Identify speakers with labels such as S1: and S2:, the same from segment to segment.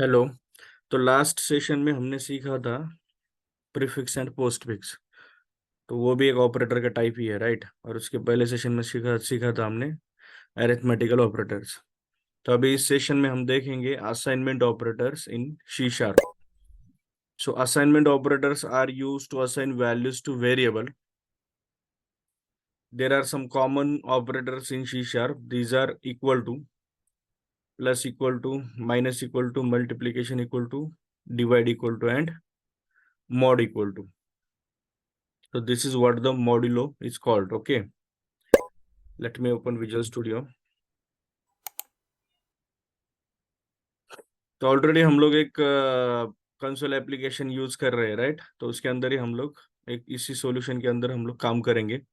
S1: Hello. तो last session में हमने सीखा था प्रीफिक्स एंड पोस्टफिक्स। तो वो भी एक ऑपरेटर का टाइप ही है, राइट। और उसके पहले सेशन में सीखा सीखा था हमने अरिथमेटिकल ऑपरेटर्स। तो अभी इस सेशन में हम देखेंगे assignment operators in C sharp. So assignment operators are used to assign values to variable. There are some common operators in C sharp. These are equal to, plus equal to, minus equal to, multiplication equal to, divide equal to, and mod equal to. So this is what the modulo is called. Okay. Let me open Visual Studio. तो already हम लोग एक console application use कर रहे हैं, right. तो उसके अंदर ही हम लोग एक इसी सॉल्यूशन के अंदर हम लोग काम करेंगे।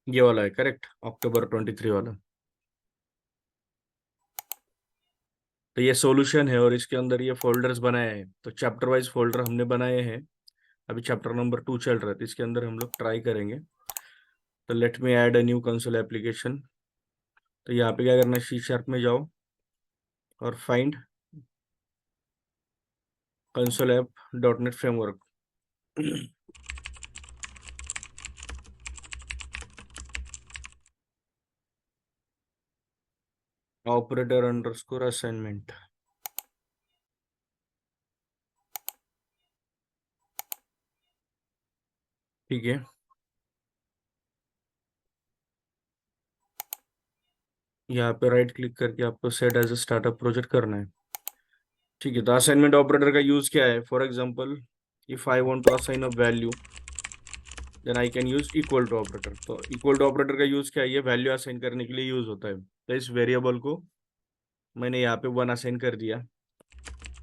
S1: ये वाला है करेक्ट, अक्टूबर 23 वाला। तो ये सॉल्यूशन है और इसके अंदर ये फोल्डर्स बनाए हैं। तो चैप्टर वाइज फोल्डर हमने बनाए हैं। अभी चैप्टर नंबर 2 चल रहा है, तो इसके अंदर हम लोग ट्राई करेंगे। तो let me add a new console application. तो यहाँ पे क्या करना है, सी शार्प में जाओ और find console app .NET framework. Operator underscore assignment. ठीक है, यहाँ पे राइट क्लिक करके आपको set as a startup project करना है। ठीक है, तो असाइनमेंट ऑपरेटर का यूज क्या है। For example, if I want to assign a value, then I can use equal to operator. तो इक्वल टू ऑपरेटर का यूज क्या है, ये वैल्यू असाइन करने के लिए यूज होता है। तो इस वेरिएबल को मैंने यहाँ पे 1 असाइन कर दिया।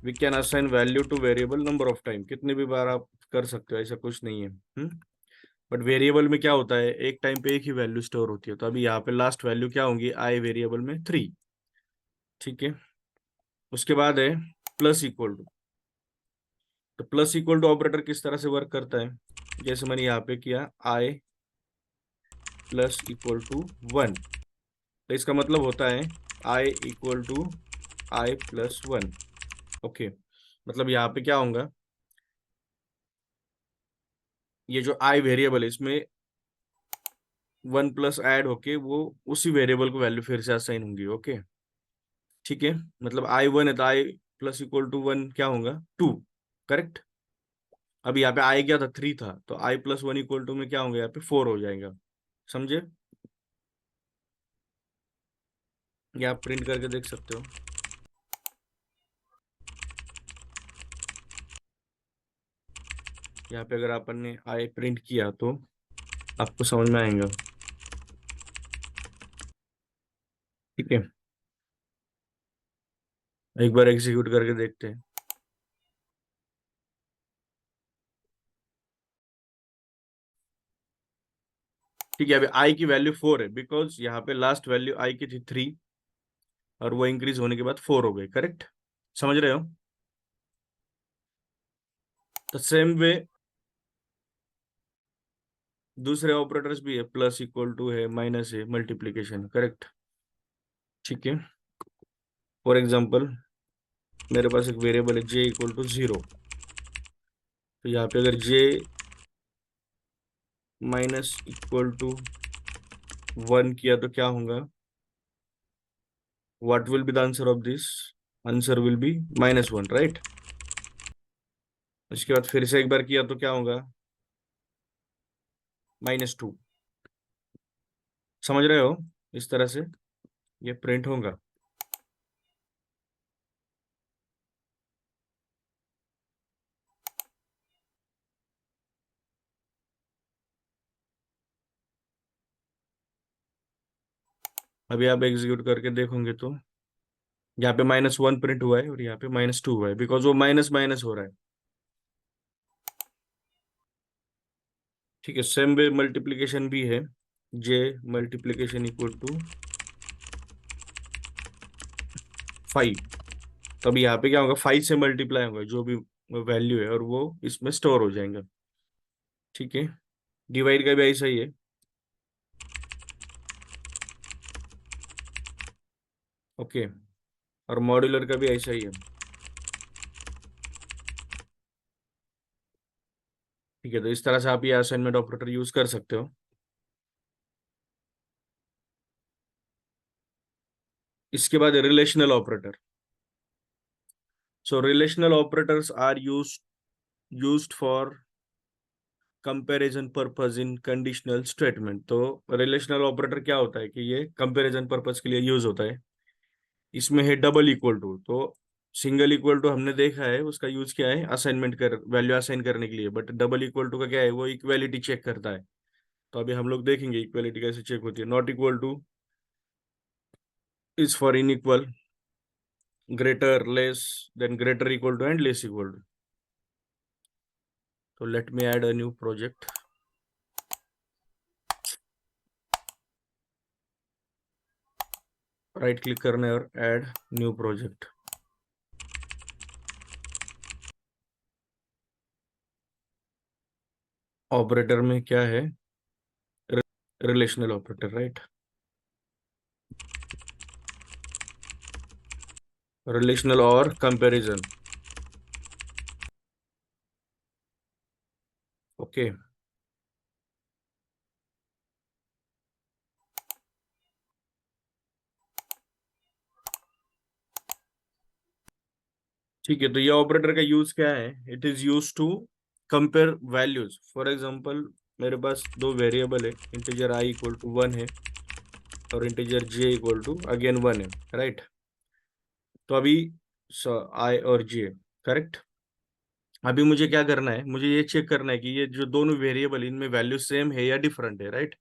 S1: We can assign value to variable number of time, कितने भी बार आप कर सकते हो, ऐसा कुछ नहीं है। बट वेरिएबल में क्या होता है, एक टाइम पे एक ही वैल्यू स्टोर होती है। तो अभी यहाँ पे लास्ट वैल्यू क्या होंगी, आई वेरिएबल में 3। ठीक है, उसके बाद है प्लस इक्वल टू। तो प्लस इक्वल टू ऑपरेटर किस तरह से वर्क करता है, जैसे मैंने यहाँ पे किया आई प्लस इक्वल टू 1। तो इसका मतलब होता है I equal to I plus 1। Okay, मतलब यहाँ पे क्या होगा, ये जो आई वेरिएबल है इसमें 1 प्लस ऐड होके वो उसी वेरिएबल को वैल्यू फिर से असाइन होंगी। ओके, ठीक है। मतलब I1 है तो आई प्लस इक्वल टू 1 क्या होगा, 2। करेक्ट। अब यहाँ पे आई क्या था, 3 था, तो आई प्लस 1 इक्वल टू में क्या होगा, यहाँ पे 4 हो जाएगा। समझे। ये आप प्रिंट करके देख सकते हो। यहाँ पे अगर अपन ने आई प्रिंट किया तो आपको समझ में आएगा। ठीक है, एक बार एग्जीक्यूट करके देखते हैं। ठीक है, अभी आई की वैल्यू 4 है, बिकॉज यहाँ पे लास्ट वैल्यू आई की थी 3 और वो इंक्रीज होने के बाद 4 हो गई। करेक्ट, समझ रहे हो। तो सेम वे दूसरे ऑपरेटर्स भी है, प्लस इक्वल टू है, माइनस है, मल्टीप्लीकेशन। करेक्ट, ठीक है। फॉर एग्जाम्पल, मेरे पास एक वेरिएबल है जे इक्वल टू 0। तो यहाँ पे अगर जे माइनस इक्वल टू 1 किया तो क्या होगा, what will be the answer of this, answer will be -1, right. उसके बाद फिर से एक बार किया तो क्या होगा, -2। समझ रहे हो, इस तरह से ये प्रिंट होगा। अभी आप एग्जीक्यूट करके देखोगे तो यहाँ पे -1 प्रिंट हुआ है और यहाँ पे -2 हुआ है, बिकॉज वो माइनस माइनस हो रहा है। ठीक है, सेम वे मल्टीप्लीकेशन भी है, जे मल्टीप्लीकेशन इक्वल टू 5। तब यहाँ पे क्या होगा, 5 से मल्टीप्लाई होगा जो भी वैल्यू है और वो इसमें स्टोर हो जाएगा। ठीक है, डिवाइड का भी ऐसा ही है। ओके, और मॉड्यूलर का भी ऐसा ही है। ठीक है, तो इस तरह से आप ये असाइनमेंट ऑपरेटर यूज कर सकते हो। इसके बाद relational operator. So relational operators are used for comparison purpose in conditional statement. तो रिलेशनल ऑपरेटर क्या होता है कि ये कंपैरिजन पर्पस के लिए यूज होता है। इसमें है डबल इक्वल टू। तो सिंगल इक्वल टू हमने देखा है, उसका यूज क्या है, असाइनमेंट कर वैल्यू असाइन करने के लिए। बट डबल इक्वल टू का क्या है, वो इक्वालिटी चेक करता है। तो अभी हम लोग देखेंगे इक्वालिटी कैसे चेक होती है। Not equal to is for inequal, greater less, then greater equal to and less equal to. तो let me add a new project. Right click करना है और ऐड न्यू प्रोजेक्ट। ऑपरेटर में क्या है, रिलेशनल ऑपरेटर, राइट। रिलेशनल और comparison. Okay, ठीक है। तो ये ऑपरेटर का यूज क्या है, it is use to compare values. For example, मेरे पास दो वेरिएबल है, इंटीजर आई इक्वल टू 1 है और integer J equal to again 1 है, राइट। तो अभी आई और जे, करेक्ट। अभी मुझे क्या करना है, मुझे ये चेक करना है कि ये जो दोनों वेरिएबल, इनमें वैल्यू सेम है या डिफरेंट है, राइट।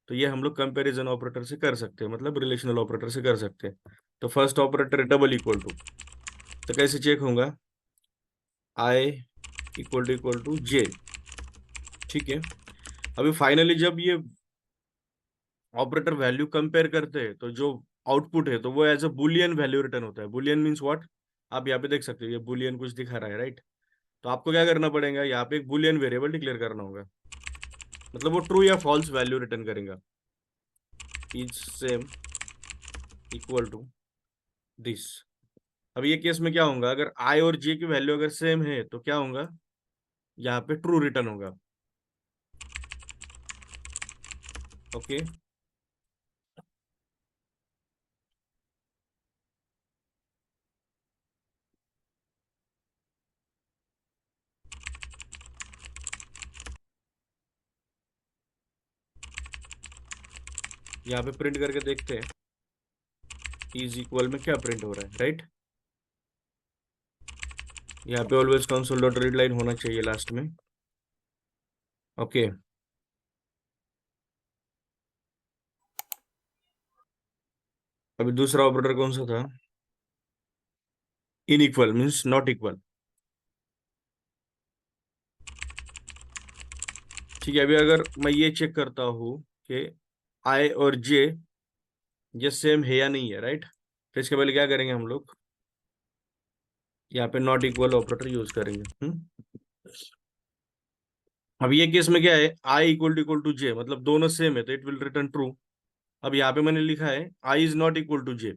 S1: तो ये हम लोग कंपैरिजन ऑपरेटर से कर सकते हैं, मतलब रिलेशनल ऑपरेटर से कर सकते हैं। तो first operator double equal to. तो कैसे चेक होगा, आई इक्वल टू जे, ठीक है। अभी फाइनली जब ये ऑपरेटर वैल्यू कंपेयर करते हैं, तो जो आउटपुट है तो वो as a boolean value return होता है। बुलियन मीन्स व्हाट, आप यहाँ पे देख सकते हो ये बुलियन कुछ दिखा रहा है, राइट। तो आपको क्या करना पड़ेगा, यहाँ पे एक बुलियन वेरिएबल डिक्लेयर करना होगा। मतलब वो ट्रू या फॉल्स वैल्यू रिटर्न करेगा। Is same equal to this. अब ये केस में क्या होगा, अगर आई और जे की वैल्यू अगर सेम है तो क्या होगा, यहाँ पे ट्रू रिटर्न होगा। ओके, यहाँ पे प्रिंट करके देखते हैं इज इक्वल में क्या प्रिंट हो रहा है, राइट। यहाँ पे always console dot read line होना चाहिए लास्ट में। ओके, अभी दूसरा ऑपरेटर कौन सा था, इनइक्वल मीन्स नॉट इक्वल। ठीक है, अभी अगर मैं ये चेक करता हूँ कि आई और जे ये सेम है या नहीं है, राइट। तो इसके पहले क्या करेंगे हम लोग, यहाँ पे नॉट इक्वल ऑपरेटर यूज करेंगे। अब ये केस में क्या है, आई इक्वल टू जे, मतलब दोनों सेम है तो इट विल रिटर्न ट्रू। अब यहाँ पे मैंने लिखा है I is not equal to जे,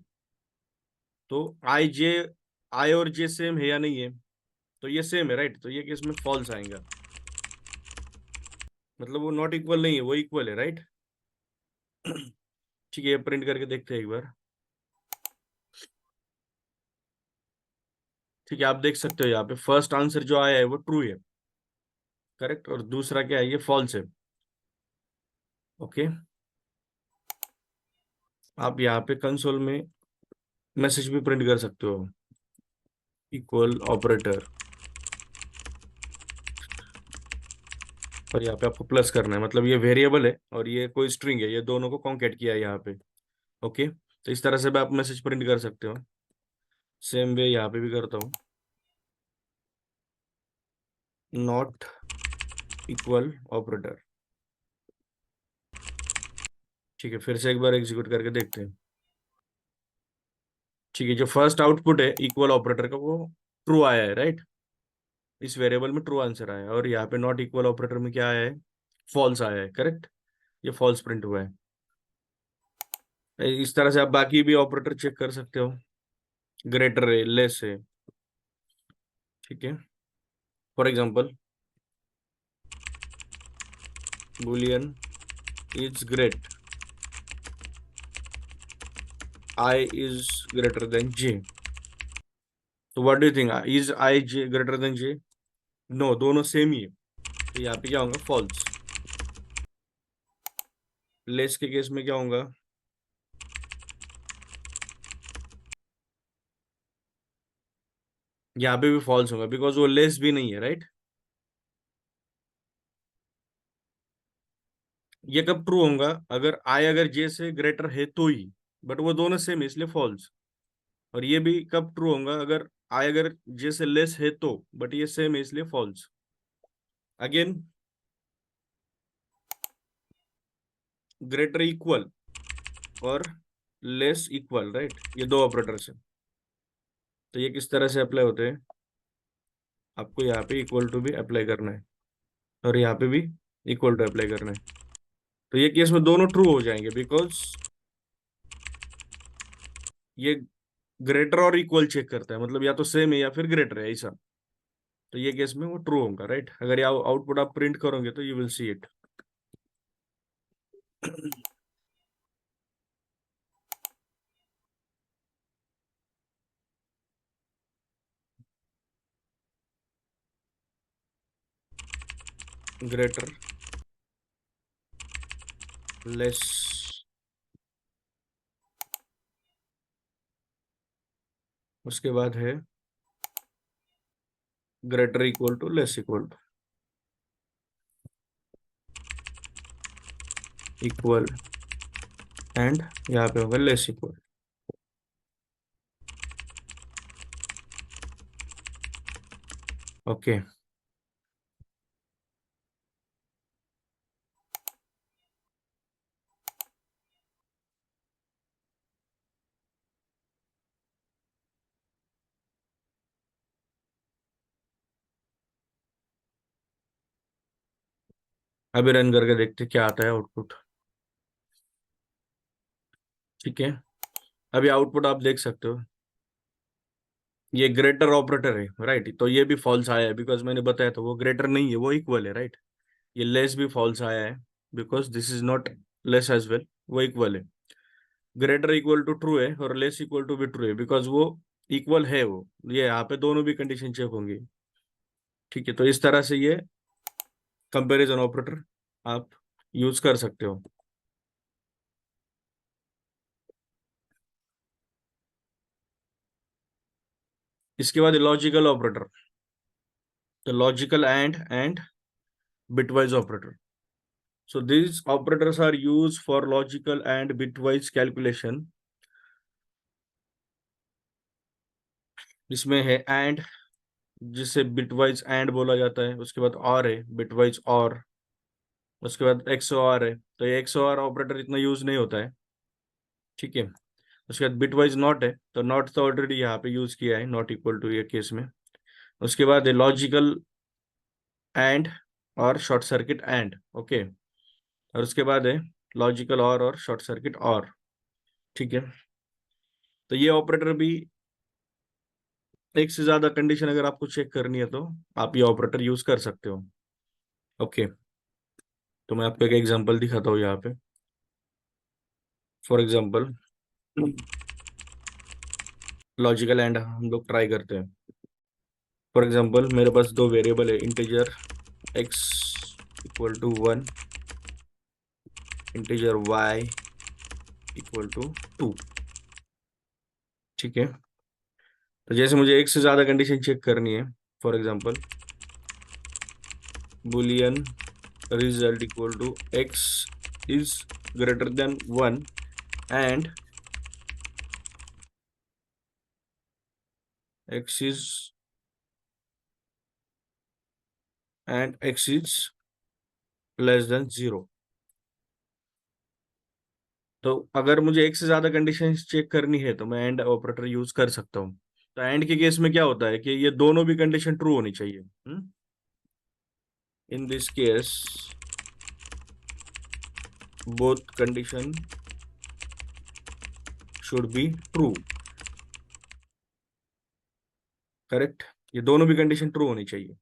S1: तो आई और जे सेम है या नहीं है, तो ये सेम है, राइट। तो ये केस में फॉल्स आएगा, मतलब वो नॉट इक्वल नहीं है, वो इक्वल है, राइट। ठीक है, प्रिंट करके देखते हैं एक बार। ठीक है, आप देख सकते हो यहाँ पे फर्स्ट आंसर जो आया है वो ट्रू है, करेक्ट। और दूसरा क्या है, ये फॉल्स है। ओके, आप यहाँ पे कंसोल में मैसेज भी प्रिंट कर सकते हो, इक्वल ऑपरेटर। और यहाँ पे आपको प्लस करना है, मतलब ये वेरिएबल है और ये कोई स्ट्रिंग है, ये दोनों को कॉन्केट किया है यहाँ पे। ओके, तो इस तरह से भी आप मैसेज प्रिंट कर सकते हो। सेम वे यहाँ पे भी करता हूँ, नॉट इक्वल ऑपरेटर। ठीक है, फिर से एक बार एग्जीक्यूट करके देखते हैं। ठीक है, जो फर्स्ट आउटपुट है इक्वल ऑपरेटर का वो ट्रू आया है, राइट। इस वेरिएबल में ट्रू आंसर आया है, और यहाँ पे नॉट इक्वल ऑपरेटर में क्या आया है, फॉल्स आया है, करेक्ट। ये फॉल्स प्रिंट हुआ है। इस तरह से आप बाकी भी ऑपरेटर चेक कर सकते हो। ग्रेटर है, लेस है, ठीक है। For example boolean is great, I is greater than J. तो what do you think, is I J greater than J? No, दोनों सेम ही है, तो यहाँ पे क्या होगा, फॉल्स। लेस के केस में क्या होगा, यहाँ पे भी फॉल्स होगा, बिकॉज वो लेस भी नहीं है, राइट। ये कब ट्रू होगा, अगर आई अगर जे से ग्रेटर है तो ही, बट वो दोनों सेम है इसलिए फॉल्स। और ये भी कब ट्रू होगा, अगर आई अगर जे से लेस है तो, बट ये सेम है इसलिए फॉल्स। अगेन ग्रेटर इक्वल और लेस इक्वल, राइट, ये दो ऑपरेटर्स है। तो ये किस तरह से अप्लाई होते हैं, आपको यहाँ पे इक्वल टू भी अप्लाई करना है और यहाँ पे भी इक्वल टू अप्लाई करना है। तो ये केस में दोनों ट्रू हो जाएंगे, बिकॉज ये ग्रेटर और इक्वल चेक करता है, मतलब या तो सेम है या फिर ग्रेटर है, ऐसा। तो ये केस में वो ट्रू होगा, राइट। अगर ये आउटपुट आप प्रिंट करोगे तो you will see it. Greater, less, उसके बाद है greater equal to less equal to, equal and यहाँ पे होगा लेस इक्वल। ओके, अभी रन करके देखते क्या आता है आउटपुट। ठीक है, अभी आउटपुट आप देख सकते हो, ये ग्रेटर ऑपरेटर है, राइट। तो ये भी फॉल्स आया है, बिकॉज मैंने बताया था वो ग्रेटर नहीं है, वो इक्वल है, राइट। ये लेस भी फॉल्स आया है, because this is not less as well, वो इक्वल है। ग्रेटर इक्वल टू ट्रू है और लेस इक्वल टू भी ट्रू है, बिकॉज वो इक्वल है वो, ये यहाँ पे दोनों भी कंडीशन चेक होंगी। ठीक है, तो इस तरह से ये कंपैरिजन ऑपरेटर आप यूज कर सकते हो। इसके बाद लॉजिकल ऑपरेटर, तो logical and bitwise operator. So these operators are used for logical and bitwise calculation. इसमें है एंड, जिसे बिटवाइज एंड बोला जाता है, उसके बाद और है बिटवाइज और, उसके बाद एक्सओआर है। तो ये एक्सओआर ऑपरेटर इतना यूज नहीं होता है, ठीक है। उसके बाद बिटवाइज नॉट है, तो नॉट तो ऑलरेडी यहाँ पे यूज किया है, नॉट इक्वल टू ये केस में। उसके बाद है लॉजिकल एंड और शॉर्ट सर्किट एंड, ओके। और उसके बाद है लॉजिकल और शॉर्ट सर्किट और, ठीक है। तो ये ऑपरेटर भी, एक से ज्यादा कंडीशन अगर आपको चेक करनी है तो आप ये ऑपरेटर यूज कर सकते हो, ओके। तो मैं आपको एक एग्जांपल दिखाता हूँ यहाँ पे। फॉर एग्जांपल लॉजिकल एंड हम लोग ट्राई करते हैं। फॉर एग्जांपल मेरे पास दो वेरिएबल है, integer x equal to 1, integer y equal to 2, ठीक है। तो जैसे मुझे एक से ज्यादा कंडीशन चेक करनी है, for example boolean result equal to x is greater than 1 and x is x is less than 0। तो अगर मुझे एक से ज्यादा कंडीशन चेक करनी है तो मैं एंड ऑपरेटर यूज कर सकता हूँ। तो एंड के केस में क्या होता है कि ये दोनों भी कंडीशन ट्रू होनी चाहिए। In this case both condition should be true. Correct, ये दोनों भी कंडीशन ट्रू होनी चाहिए।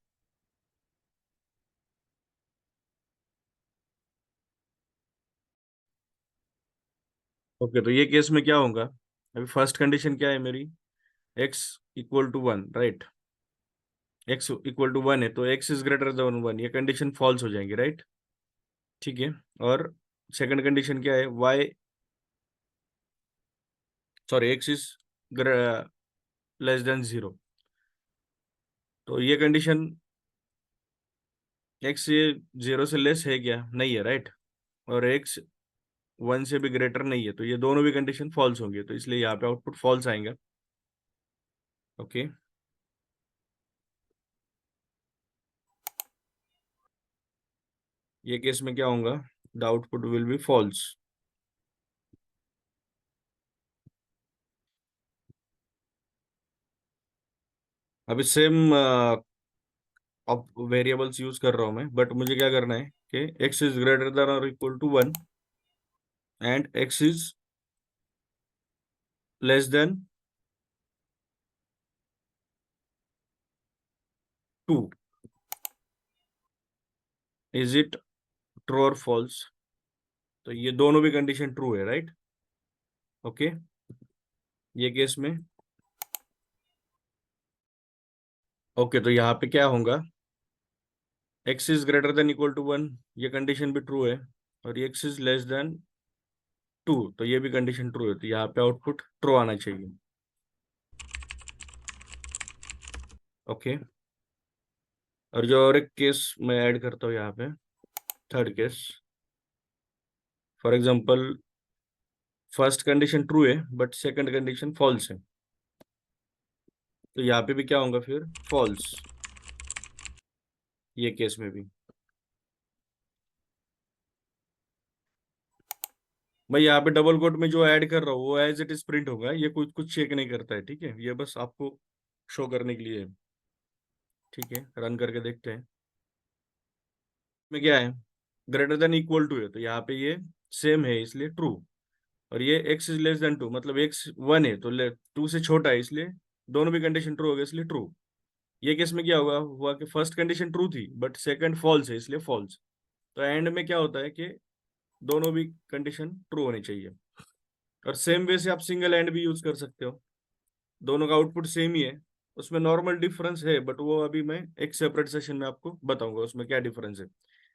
S1: ओके, तो ये केस में क्या होगा? अभी फर्स्ट कंडीशन क्या है मेरी? X equal to one, right? X equal to one है तो X is greater than one, ये कंडीशन फॉल्स हो जाएंगी, राइट? ठीक है। और सेकंड कंडीशन क्या है? Y, sorry, X is less than zero, तो ये कंडीशन एक्स ये जीरो से लेस है क्या? नहीं है, राइट? और एक्स वन से भी ग्रेटर नहीं है, तो ये दोनों भी कंडीशन फॉल्स होंगे, तो इसलिए यहाँ पे आउटपुट फॉल्स आएगा। ओके, ये केस में क्या होगा? The output will be false. अभी सेम अब वेरिएबल्स यूज कर रहा हूं मैं, बट मुझे क्या करना है कि एक्स इज ग्रेटर देन और equal to one and X is less than two. Is it true और फॉल्स? तो ये दोनों भी कंडीशन ट्रू है, राइट? ओके, ये केस में ओके, तो यहाँ पे क्या होगा? X is greater than equal to one, ये कंडीशन भी ट्रू है, और X is less than two, तो ये भी कंडीशन ट्रू है, तो यहाँ पे आउटपुट ट्रू आना चाहिए। ओके, और जो और एक केस मैं ऐड करता हूँ यहाँ पे, third case. For example, first condition true है बट सेकंड कंडीशन फॉल्स है, तो यहाँ पे भी क्या होगा फिर? फॉल्स, ये केस में भी। मैं यहाँ पे डबल कोट में जो ऐड कर रहा हूँ वो एज इट इज प्रिंट होगा, ये कुछ कुछ चेक नहीं करता है, ठीक है? ये बस आपको शो करने के लिए है। ठीक है, रन करके देखते हैं। में क्या है? ग्रेटर देन इक्वल टू है, तो यहाँ पे ये सेम है इसलिए ट्रू। और ये X is less than two, मतलब एक्स वन है तो टू से छोटा है, इसलिए दोनों भी कंडीशन ट्रू हो गए, इसलिए ट्रू। ये केस में क्या होगा? हुआ कि फर्स्ट कंडीशन ट्रू थी बट सेकंड फॉल्स है, इसलिए फॉल्स। तो एंड में क्या होता है कि दोनों भी कंडीशन ट्रू होनी चाहिए। और सेम वे से आप सिंगल एंड भी यूज कर सकते हो, दोनों का आउटपुट सेम ही है। उसमें नॉर्मल डिफरेंस है बट वो अभी मैं एक सेपरेट सेशन में आपको बताऊंगा उसमें क्या डिफरेंस है।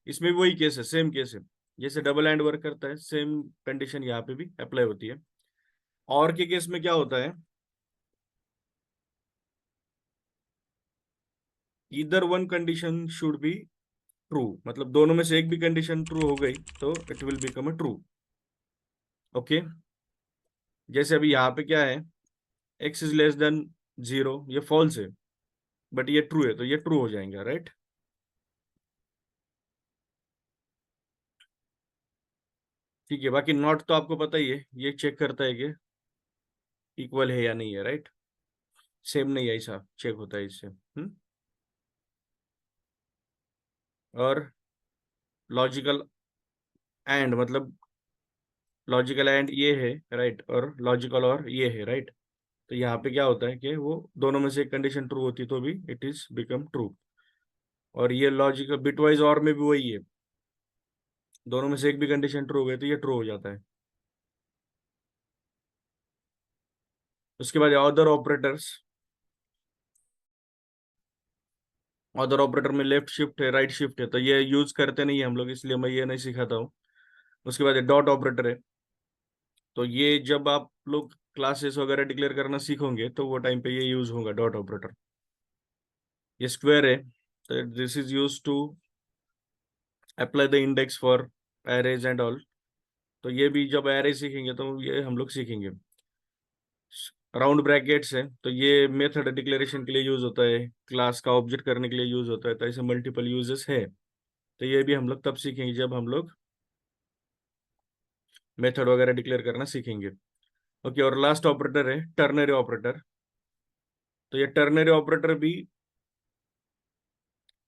S1: इसमें वही केस है, सेम केस है, जैसे डबल एंड वर्क करता है सेम कंडीशन यहाँ पे भी अप्लाई होती है। और के केस में क्या होता है? इधर one condition should be true, मतलब दोनों में से एक भी कंडीशन ट्रू हो गई तो it will become a true. Okay, जैसे अभी यहाँ पे क्या है? X is less than zero, ये फॉल्स है बट ये ट्रू है, तो ये ट्रू हो जाएंगे, राइट? ठीक है, बाकी नॉट तो आपको पता ही है, ये चेक करता है कि इक्वल है या नहीं है, राइट? सेम नहीं है, ऐसा चेक होता है इससे। और लॉजिकल एंड, मतलब लॉजिकल एंड ये है, राइट? और लॉजिकल और ये है, राइट? तो यहाँ पे क्या होता है कि वो दोनों में से एक कंडीशन ट्रू होती तो भी इट इज बिकम ट्रू। और ये लॉजिकल बिटवाइज और में भी वही है, दोनों में से एक भी कंडीशन ट्रू हो गई तो ये ट्रू हो जाता है। उसके बाद अदर ऑपरेटर्स, अदर ऑपरेटर में लेफ्ट शिफ्ट है, राइट शिफ्ट है, तो ये यूज करते नहीं है हम लोग, इसलिए मैं ये नहीं सिखाता हूँ। उसके बाद डॉट ऑपरेटर है, तो ये जब आप लोग क्लासेस वगैरह डिक्लेयर करना सीखोगे तो वो टाइम पे ये यूज होगा, डॉट ऑपरेटर। ये स्क्वायर है, तो this is use to apply the index for arrays and all, तो ये भी जब एरे सीखेंगे तो ये हम लोग सीखेंगे। राउंड ब्रैकेट्स है, तो ये मेथड डिक्लेरेशन के लिए यूज होता है, क्लास का ऑब्जेक्ट करने के लिए यूज होता है, तो ऐसे मल्टीपल यूजेस है। तो ये भी हम लोग तब सीखेंगे जब हम लोग मेथड वगैरह डिक्लेयर करना सीखेंगे। ओके, और लास्ट ऑपरेटर है टर्नरी ऑपरेटर, तो ये टर्नरी ऑपरेटर भी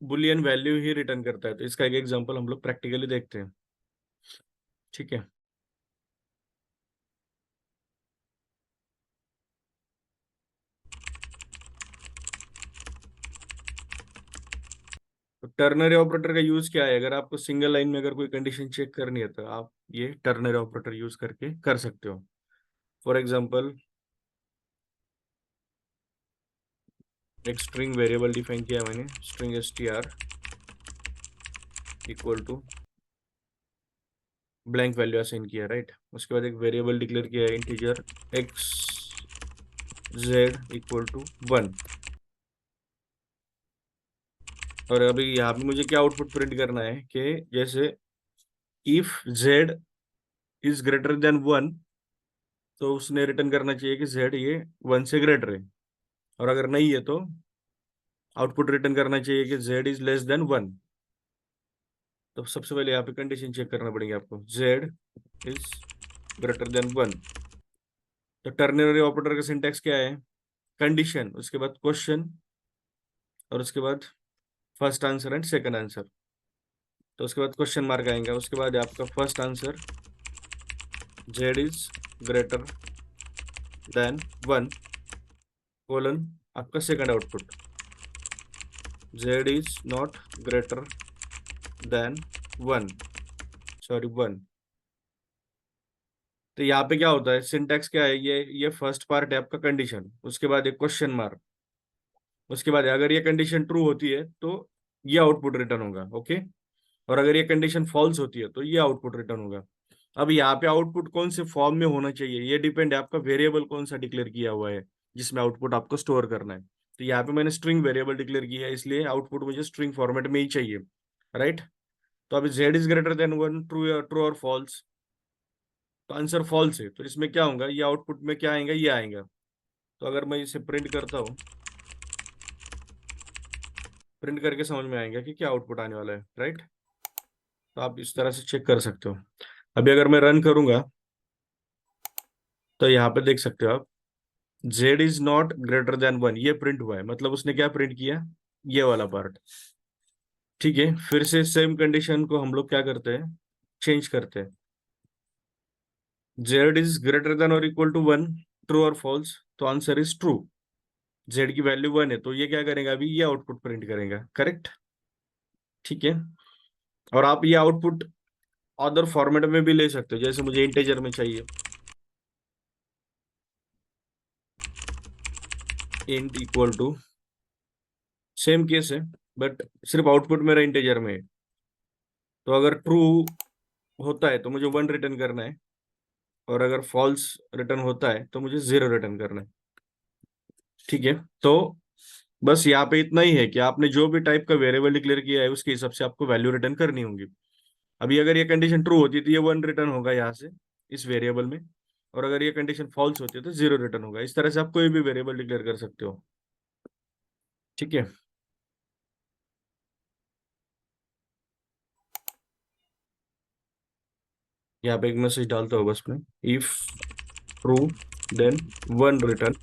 S1: बुलियन वैल्यू ही रिटर्न करता है, तो इसका एक एग्जांपल हम लोग प्रैक्टिकली देखते हैं। ठीक है, तो टर्नरी ऑपरेटर का यूज क्या है? अगर आपको सिंगल लाइन में अगर कोई कंडीशन चेक करनी है तो आप ये टर्नरी ऑपरेटर यूज करके कर सकते हो। फॉर एग्जांपल, एक स्ट्रिंग वेरिएबल डिफाइन किया है मैंने, string str equal to blank value assign किया, राइट। उसके बाद एक वेरिएबल डिक्लेयर किया है integer X Z equal to 1। और अभी यहाँ पे मुझे क्या आउटपुट प्रिंट करना है कि जैसे if Z is greater than 1, तो उसने रिटर्न करना चाहिए कि जेड ये 1 से ग्रेटर है। और अगर नहीं है तो आउटपुट रिटर्न करना चाहिए कि जेड इज लेस देन 1। तो सबसे पहले यहाँ पे कंडीशन चेक करना पड़ेगी आपको, जेड इज ग्रेटर देन 1। तो टर्नरी ऑपरेटर का सिंटैक्स क्या है? कंडीशन, उसके बाद क्वेश्चन, और उसके बाद first answer and second answer. तो उसके बाद क्वेश्चन मार्क आएगा, उसके बाद आपका first answer Z is greater than 1 colon आपका second output Z is not greater than 1, sorry 1। तो यहाँ पे क्या होता है, सिंटैक्स क्या है, ये फर्स्ट पार्ट है आपका कंडीशन, उसके बाद एक क्वेश्चन मार्क, उसके बाद अगर ये कंडीशन ट्रू होती है तो ये आउटपुट रिटर्न होगा, ओके। और अगर ये कंडीशन फॉल्स होती है तो ये आउटपुट रिटर्न होगा। अब यहाँ पे आउटपुट कौन से फॉर्म में होना चाहिए ये डिपेंड है, आपका वेरिएबल कौन सा डिक्लेयर किया हुआ है जिसमें आउटपुट आपको स्टोर करना है। तो यहाँ पे मैंने स्ट्रिंग वेरिएबल डिक्लेयर किया है, इसलिए आउटपुट मुझे स्ट्रिंग फॉर्मेट में ही चाहिए, राइट। तो अभी Z is greater than 1, true true और फॉल्स। तो आंसर फॉल्स है, तो इसमें क्या होगा, ये आउटपुट में क्या आएगा, ये आएगा। तो अगर मैं इसे प्रिंट करता हूँ, प्रिंट करके समझ में आएगा कि क्या आउटपुट आने वाला है, राइट। तो आप इस तरह से चेक कर सकते हो। अभी अगर मैं रन करूंगा तो यहाँ पे देख सकते हो आप, Z is not greater than 1 ये प्रिंट हुआ है, मतलब उसने क्या प्रिंट किया, ये वाला पार्ट। ठीक है, फिर से सेम कंडीशन को हम लोग क्या करते हैं, चेंज करते हैं। जेड इज ग्रेटर देन और इक्वल टू 1, ट्रू और फॉल्स। तो आंसर इज ट्रू, जेड की वैल्यू 1 है, तो ये क्या करेगा, अभी ये आउटपुट प्रिंट करेगा, करेक्ट। ठीक है। और आप ये आउटपुट अदर फॉर्मेट में भी ले सकते हो, जैसे मुझे इंटेजर में चाहिए, int equal to, same case है बट सिर्फ आउटपुट मेरा इंटेजर में है। तो अगर ट्रू होता है तो मुझे 1 रिटर्न करना है, और अगर फॉल्स रिटर्न होता है तो मुझे 0 रिटर्न करना है। ठीक है। तो बस यहाँ पे इतना ही है कि आपने जो भी टाइप का वेरिएबल डिक्लेयर किया है उसके हिसाब से आपको वैल्यू रिटर्न करनी होगी। अभी अगर ये कंडीशन ट्रू होती है तो ये 1 रिटर्न होगा यहाँ से इस वेरिएबल में, और अगर ये कंडीशन फॉल्स होती है तो 0 रिटर्न होगा। इस तरह से आप कोई भी वेरिएबल डिक्लेयर कर सकते हो। ठीक है। यहाँ पे एक मैसेज डालता हूँ बस मैं, if true then 1 return,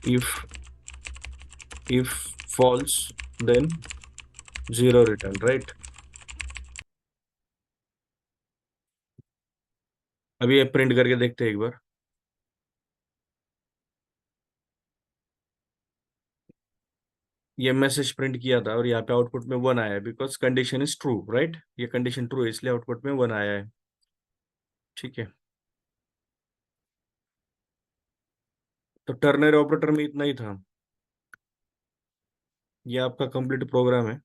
S1: if if false then 0 return, right. अभी ये प्रिंट करके देखते हैं एक बार। ये मैसेज प्रिंट किया था और यहाँ पे आउटपुट में 1 आया है, because condition is true, right. ये कंडीशन ट्रू है इसलिए आउटपुट में 1 आया है। ठीक है। तो टर्नरी ऑपरेटर में इतना ही था। ये आपका कंप्लीट प्रोग्राम है।